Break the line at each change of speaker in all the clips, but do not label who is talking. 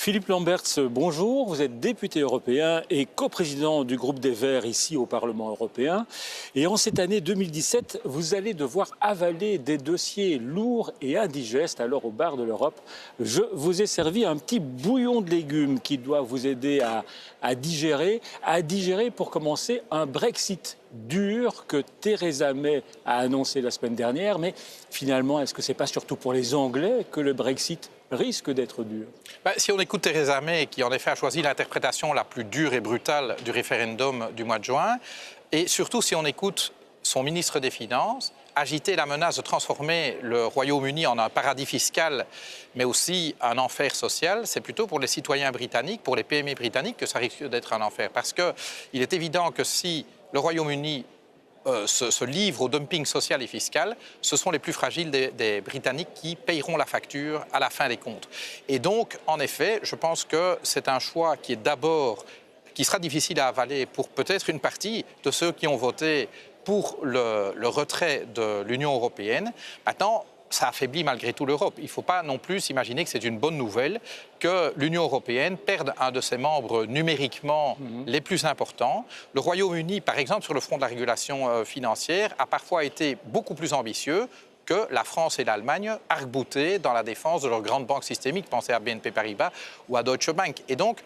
Philippe Lamberts, bonjour. Vous êtes député européen et coprésident du groupe des Verts ici au Parlement européen. Et en cette année 2017, vous allez devoir avaler des dossiers lourds et indigestes. Alors au bar de l'Europe, je vous ai servi un petit bouillon de légumes qui doit vous aider à digérer pour commencer un Brexit dur que Theresa May a annoncé la semaine dernière. Mais finalement, est-ce que ce n'est pas surtout pour les Anglais que le Brexit risque d'être dur?
Si on écoute Theresa May, qui en effet a choisi l'interprétation la plus dure et brutale du référendum du mois de juin, et surtout si on écoute son ministre des Finances agiter la menace de transformer le Royaume-Uni en un paradis fiscal, mais aussi un enfer social, c'est plutôt pour les citoyens britanniques, pour les PME britanniques, que ça risque d'être un enfer. Parce qu'il est évident que si le Royaume-Uni se livre au dumping social et fiscal, ce sont les plus fragiles des Britanniques qui payeront la facture à la fin des comptes. Et donc, en effet, je pense que c'est un choix qui sera difficile à avaler pour peut-être une partie de ceux qui ont voté pour le retrait de l'Union européenne. Maintenant, ça affaiblit malgré tout l'Europe. Il ne faut pas non plus s'imaginer que c'est une bonne nouvelle que l'Union européenne perde un de ses membres numériquement les plus importants. Le Royaume-Uni, par exemple, sur le front de la régulation financière, a parfois été beaucoup plus ambitieux que la France et l'Allemagne, arc-boutées dans la défense de leurs grandes banques systémiques. Pensez à BNP Paribas ou à Deutsche Bank. Et donc,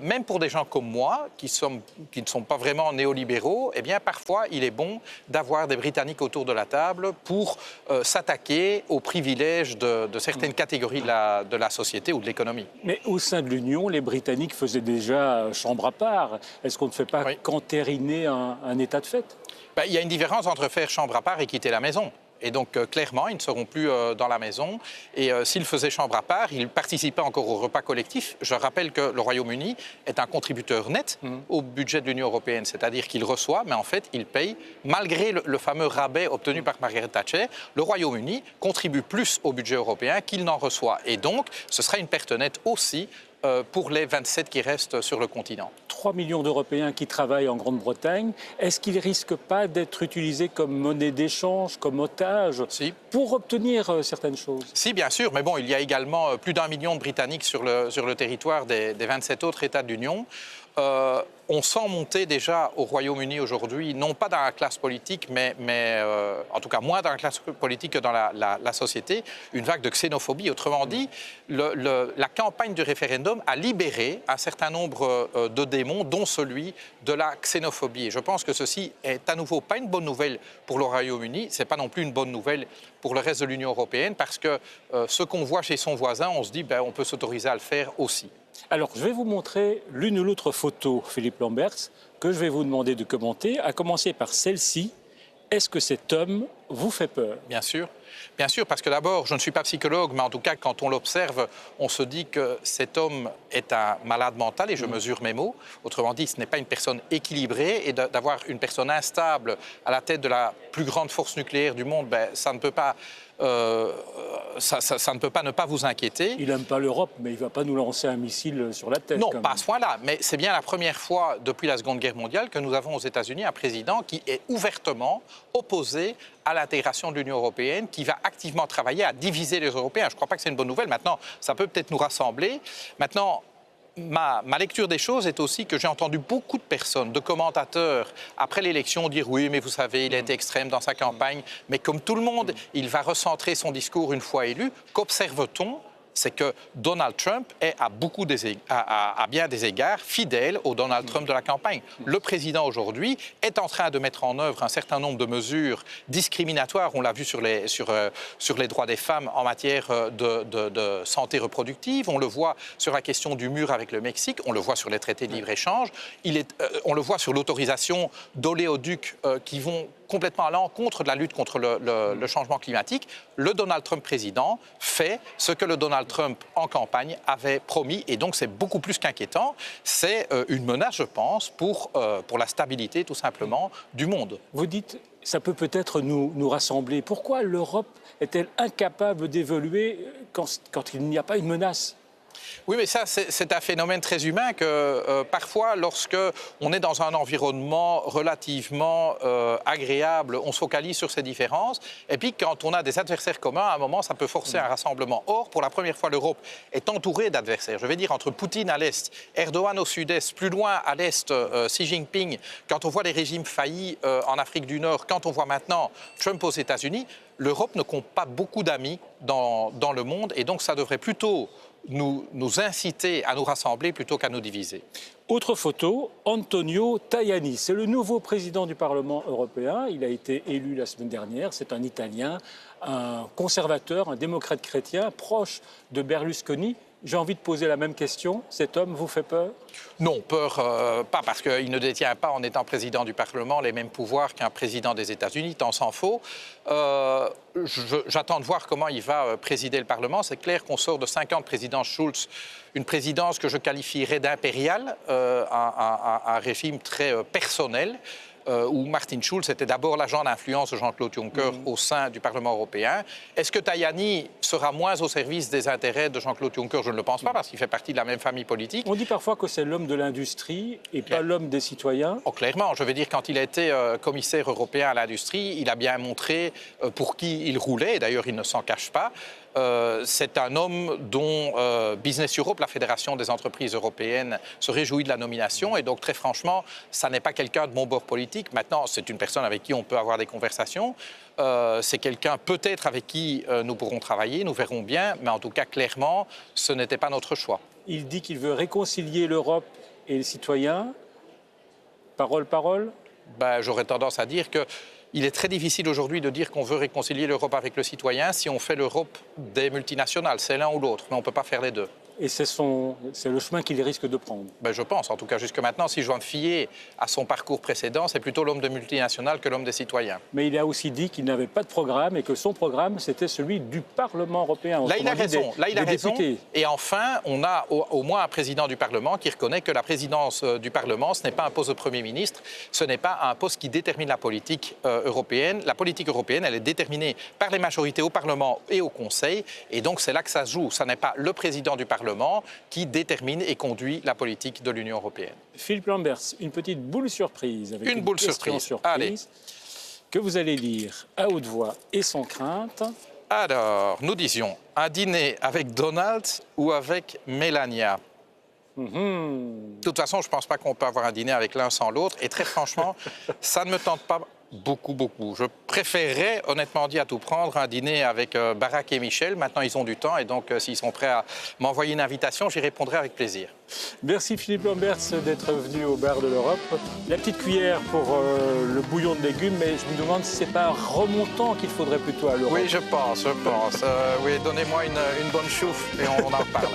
même pour des gens comme moi, qui ne sont pas vraiment néolibéraux, eh bien, parfois, il est bon d'avoir des Britanniques autour de la table pour s'attaquer aux privilèges de certaines catégories de la société ou de l'économie.
Mais au sein de l'Union, les Britanniques faisaient déjà chambre à part. Est-ce qu'on ne fait pas qu'entériner un état de fait?
Il y a une différence entre faire chambre à part et quitter la maison. Et donc, clairement, ils ne seront plus dans la maison. Et s'ils faisaient chambre à part, ils participaient encore au repas collectif. Je rappelle que le Royaume-Uni est un contributeur net au budget de l'Union européenne. C'est-à-dire qu'il reçoit, mais en fait, il paye. Malgré le fameux rabais obtenu par Margaret Thatcher, le Royaume-Uni contribue plus au budget européen qu'il n'en reçoit. Et donc, ce sera une perte nette aussi pour les 27 qui restent sur le continent.
3 millions d'Européens qui travaillent en Grande-Bretagne, est-ce qu'ils ne risquent pas d'être utilisés comme monnaie d'échange, comme otage, pour obtenir certaines choses?
Si, bien sûr, mais bon, il y a également plus d'1 million de Britanniques sur le territoire des 27 autres États de l'Union. On sent monter déjà au Royaume-Uni aujourd'hui, non pas dans la classe politique, mais en tout cas moins dans la classe politique que dans la société, une vague de xénophobie. Autrement dit, la campagne du référendum a libéré un certain nombre de démons, dont celui de la xénophobie. Et je pense que ceci est à nouveau pas une bonne nouvelle pour le Royaume-Uni, c'est pas non plus une bonne nouvelle pour le reste de l'Union européenne, parce que ce qu'on voit chez son voisin, on se dit on peut s'autoriser à le faire aussi.
Alors, je vais vous montrer l'une ou l'autre photo, Philippe Lamberts, que je vais vous demander de commenter, à commencer par celle-ci. Est-ce que cet homme vous fait peur?
Bien sûr, parce que d'abord, je ne suis pas psychologue, mais en tout cas, quand on l'observe, on se dit que cet homme est un malade mental, et je mesure mes mots. Autrement dit, ce n'est pas une personne équilibrée, et d'avoir une personne instable à la tête de la plus grande force nucléaire du monde, ça ne peut pas... ça ne peut pas ne pas vous inquiéter.
Il n'aime pas l'Europe, mais il ne va pas nous lancer un missile sur la tête.
Non, pas à ce point-là. Mais c'est bien la première fois depuis la Seconde Guerre mondiale que nous avons aux États-Unis un président qui est ouvertement opposé à l'intégration de l'Union européenne, qui va activement travailler à diviser les Européens. Je ne crois pas que c'est une bonne nouvelle. Maintenant, ça peut peut-être nous rassembler. Maintenant, ma lecture des choses est aussi que j'ai entendu beaucoup de personnes, de commentateurs, après l'élection, dire oui, mais vous savez, il a été extrême dans sa campagne, mais comme tout le monde, il va recentrer son discours une fois élu. Qu'observe-t-on? C'est que Donald Trump est à bien des égards fidèle au Donald Trump de la campagne. Le président aujourd'hui est en train de mettre en œuvre un certain nombre de mesures discriminatoires. On l'a vu sur les droits des femmes en matière de santé reproductive. On le voit sur la question du mur avec le Mexique. On le voit sur les traités de libre-échange. On le voit sur l'autorisation d'oléoducs qui vont complètement à l'encontre de la lutte contre le changement climatique. Le Donald Trump président fait ce que le Donald Trump en campagne avait promis, et donc c'est beaucoup plus qu'inquiétant. C'est une menace, je pense, pour la stabilité tout simplement du monde.
Vous dites, ça peut peut-être nous rassembler. Pourquoi l'Europe est-elle incapable d'évoluer quand il n'y a pas une menace?
Oui, mais ça, c'est un phénomène très humain que parfois, lorsque on est dans un environnement relativement agréable, on se focalise sur ces différences. Et puis, quand on a des adversaires communs, à un moment, ça peut forcer un rassemblement. Or, pour la première fois, l'Europe est entourée d'adversaires. Je vais dire, entre Poutine à l'est, Erdogan au sud-est, plus loin à l'est, Xi Jinping, quand on voit les régimes faillis en Afrique du Nord, quand on voit maintenant Trump aux États-Unis, l'Europe ne compte pas beaucoup d'amis dans le monde. Et donc, ça devrait plutôt nous inciter à nous rassembler plutôt qu'à nous diviser.
Autre photo, Antonio Tajani. C'est le nouveau président du Parlement européen. Il a été élu la semaine dernière. C'est un Italien, un conservateur, un démocrate chrétien, proche de Berlusconi. J'ai envie de poser la même question. Cet homme vous fait peur?
Non, peur, pas parce qu'il ne détient pas, en étant président du Parlement, les mêmes pouvoirs qu'un président des États-Unis, tant s'en faut. J'attends de voir comment il va présider le Parlement. C'est clair qu'on sort de 5 ans de présidence Schulz, une présidence que je qualifierais d'impériale, un régime très personnel. Où Martin Schulz était d'abord l'agent d'influence de Jean-Claude Juncker au sein du Parlement européen. Est-ce que Tajani sera moins au service des intérêts de Jean-Claude Juncker? Je ne le pense pas, parce qu'il fait partie de la même famille politique.
On dit parfois que c'est l'homme de l'industrie et pas l'homme des citoyens.
Oh, clairement, je veux dire, quand il a été commissaire européen à l'industrie, il a bien montré pour qui il roulait, et d'ailleurs il ne s'en cache pas. C'est un homme dont Business Europe, la fédération des entreprises européennes, se réjouit de la nomination. Et donc, très franchement, ça n'est pas quelqu'un de mon bord politique. Maintenant, c'est une personne avec qui on peut avoir des conversations. C'est quelqu'un peut-être avec qui nous pourrons travailler, nous verrons bien. Mais en tout cas, clairement, ce n'était pas notre choix.
Il dit qu'il veut réconcilier l'Europe et les citoyens. Parole, parole.
J'aurais tendance à dire que il est très difficile aujourd'hui de dire qu'on veut réconcilier l'Europe avec le citoyen si on fait l'Europe des multinationales. C'est l'un ou l'autre, mais on ne peut pas faire les deux.
Et c'est le chemin qu'il risque de prendre.
Je pense, en tout cas jusque maintenant, si je dois me fier à son parcours précédent, c'est plutôt l'homme de multinationales que l'homme des citoyens.
Mais il a aussi dit qu'il n'avait pas de programme et que son programme, c'était celui du Parlement européen.
Là, il a raison.
Députés.
Et enfin, on a au moins un président du Parlement qui reconnaît que la présidence du Parlement, ce n'est pas un poste de Premier ministre, ce n'est pas un poste qui détermine la politique européenne. La politique européenne, elle est déterminée par les majorités au Parlement et au Conseil. Et donc, c'est là que ça se joue. Ça n'est pas le président du Parlement qui détermine et conduit la politique de l'Union européenne.
Philippe Lamberts, une petite boule surprise avec
une boule
question
surprise. Allez.
Que vous allez lire à haute voix et sans crainte.
Alors, nous disions un dîner avec Donald ou avec Melania. De toute façon, je ne pense pas qu'on peut avoir un dîner avec l'un sans l'autre. Et très franchement, ça ne me tente pas beaucoup. Je préférerais, honnêtement dit, à tout prendre, un dîner avec Barack et Michel. Maintenant, ils ont du temps et donc, s'ils sont prêts à m'envoyer une invitation, j'y répondrai avec plaisir.
Merci Philippe Lamberts d'être venu au bar de l'Europe. La petite cuillère pour le bouillon de légumes, mais je me demande si ce n'est pas remontant qu'il faudrait plutôt à l'Europe.
Oui, je pense. Oui, donnez-moi une bonne chouffe et on en parle.